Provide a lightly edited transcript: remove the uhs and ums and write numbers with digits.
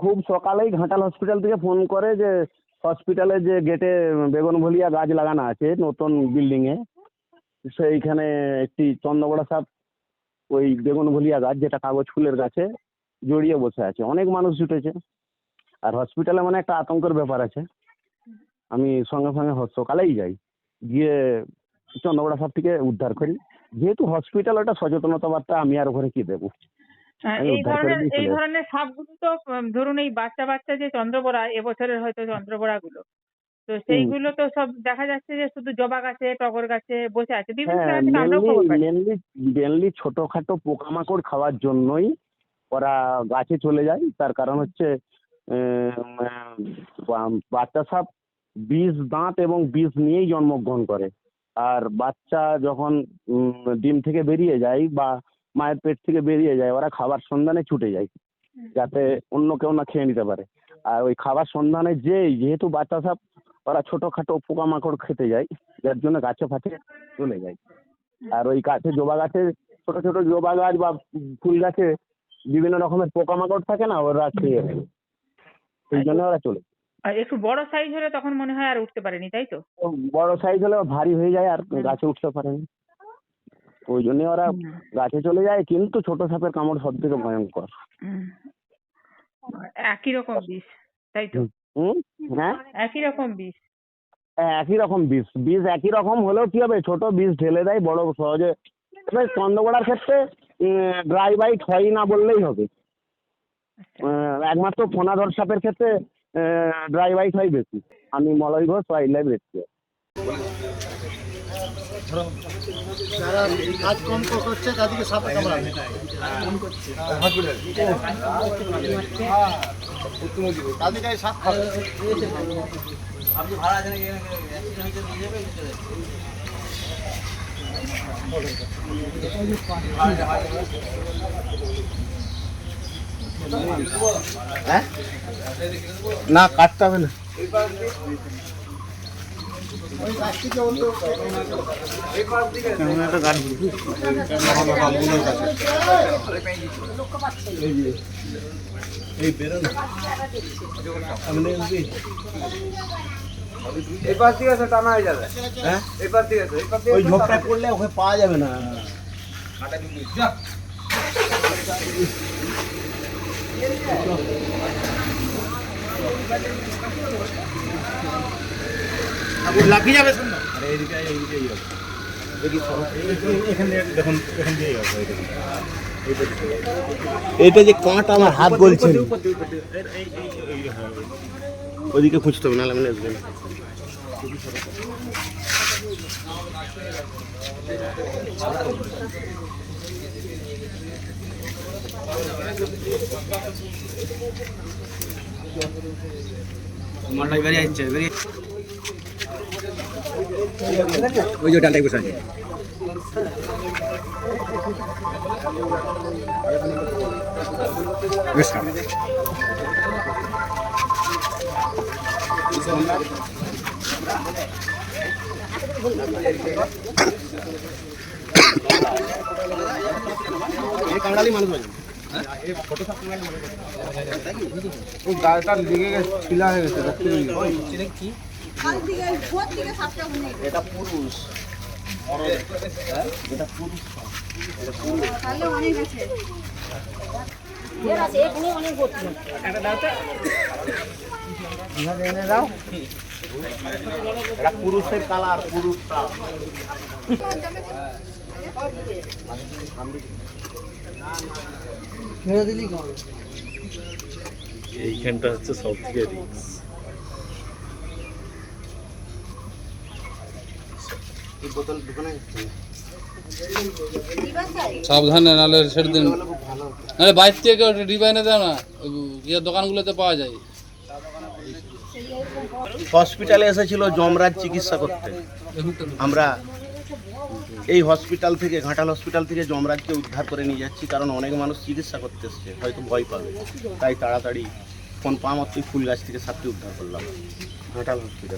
খুব সকালেই ঘাটাল হসপিটাল থেকে ফোন করে যে হসপিটালের যে গেটে বেগুনভলিয়া গাছ লাগানো আছে নতুন বিল্ডিংয়ে, সেইখানে একটি চন্দ্রবড়া সাপ ওই বেগুনভলিয়া গাছ, যেটা কাগজ ফুলের গাছে জড়িয়ে বসে আছে। অনেক মানুষ জুটেছে, আর হসপিটালে মানে একটা আতঙ্কের ব্যাপার আছে। আমি সঙ্গে সঙ্গে সকালেই যাই, গিয়ে চন্দ্রবড়া সাপটিকে উদ্ধার করি। যেহেতু হসপিটাল, ওটা সচেতনতা বার্তা, আমি আর ওখানে কি দেবো। এই ধরনের সাপগুলো তো ধরুন এই বাচ্চা যে চন্দ্রবোড়া, এবছরের হয়তো চন্দ্রবোড়া গুলো, তো সেইগুলো তো সব দেখা যাচ্ছে যে শুধু জবা গাছে, টগর গাছে বসে আছে। মেনলি ছোটখাটো পোকামাকড় খাওয়ার জন্যই ওরা গাছে চলে যায়। তার কারণ হচ্ছে বাচ্চা সাপ বিষ দাঁত এবং বিষ নিয়েই জন্মগ্রহণ করে, আর বাচ্চা যখন ডিম থেকে বেরিয়ে যায় বা মায়ের পেট থেকে বেরিয়ে যায়, ওরা খাবার সন্ধানে ছুটে যায় যাতে অন্য কেউ না খেয়ে নিতে পারে। আর ওই খাবার সন্ধানে যেহেতু বাচ্চা সাপ, ওরা ছোটখাটো পোকামাকড় খেতে যায়, যার জন্য গাছে ফাঁচে চলে যায়। আর ওই গাছে, জবা গাছে, ছোট ছোট জবা গাছ বা ফুল গাছে বিভিন্ন রকমের পোকামাকড় থাকে না, ওরা খেয়ে নেয়, সেই জন্য ওরা চলে। আর একটু বড় সাইজ হলে তখন মনে হয় আর উঠতে পারেনি, তাই তো? বড় সাইজ হলে ভারী হয়ে যায় আর গাছে উঠতে পারেনি, ওই জন্য ওরা গাছে চলে যায়। কিন্তু ছোট সাপের কামড় সব থেকে ভয়ঙ্কর। একই রকম বিষ, তাই তো? হ্যাঁ, একই রকম বিষ। একই রকম বিষ একই রকম হলেও কি হবে, ছোট বিষ ঢেলে দেয়, বড় সহজে। চন্দ্রবড়ার ক্ষেত্রে ড্রাই বাইট হয় না বললেই হবে। একমাত্র ফোনাধর সাপের ক্ষেত্রে ড্রাই বাইট হয় বেশি। আমি Malay Ghosh, wild life rescue. যারা কাজ কম করছে তাদেরকে সাপে কামড়াবে। তাদেরকে সাপ খাবে। আপনি ভাড়া আছেন না, কাটতে হবে না। এবার ঠিক আছে, টানা হয়ে যাবে। হ্যাঁ, এবার ঠিক আছে, ওই ঝোপটা করলে ওখানে পাওয়া যাবে না। লাফিয়ে যাবে। এটা যে কাঁটা আমার হাত বলছে, ওদিকে খুঁজতে হবে, নাহলে আমি আসবেন। মালটাই বেরিয়ে আসছে, ওই যে ডালটাই বসে আছে। কামড়ালি মানুষ গাড়িটা লেগে গেছে, ছিলা হয়ে গেছে। এটা পুরুষ, এটা পুরুষ। এটা পুরুষের কালার, পুরুষটা। এইখানটা হচ্ছে সব থেকে রিস্ক। সাবধানে, নাহলে ছেড়ে দিন, নাহলে বাইর থেকে ডিবা এনে দেয় না, দোকানগুলোতে পাওয়া যায়। হসপিটালে এসেছিল যমরাজ চিকিৎসা করতে। আমরা এই হসপিটাল থেকে, ঘাটাল হসপিটাল থেকে যমরাজকে উদ্ধার করে নিয়ে যাচ্ছি, কারণ অনেক মানুষ চিকিৎসা করতে এসছে, হয়তো ভয় পাবে, তাই তাড়াতাড়ি ফোন পাওয়া মাত্রই ফুল গাছ থেকে সাপটি উদ্ধার করলাম ঘাটাল হসপিটাল।